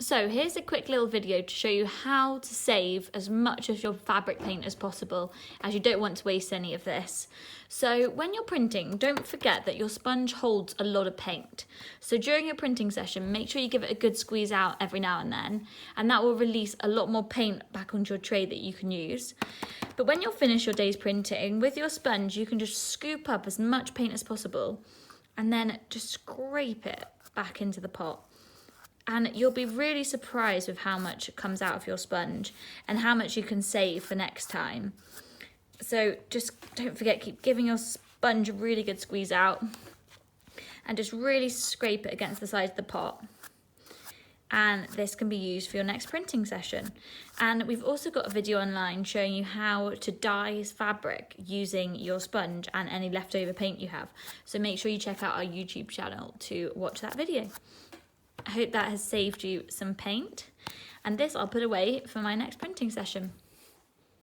So here's a quick little video to show you how to save as much of your fabric paint as possible, as you don't want to waste any of this. So when you're printing, don't forget that your sponge holds a lot of paint. So during your printing session, make sure you give it a good squeeze out every now and then, and that will release a lot more paint back onto your tray that you can use. But when you're finished your day's printing, with your sponge, you can just scoop up as much paint as possible and then just scrape it back into the pot. And you'll be really surprised with how much comes out of your sponge and how much you can save for next time. So just don't forget, keep giving your sponge a really good squeeze out and just really scrape it against the side of the pot. And this can be used for your next printing session. And we've also got a video online showing you how to dye fabric using your sponge and any leftover paint you have. So make sure you check out our YouTube channel to watch that video. I hope that has saved you some paint, and this I'll put away for my next printing session.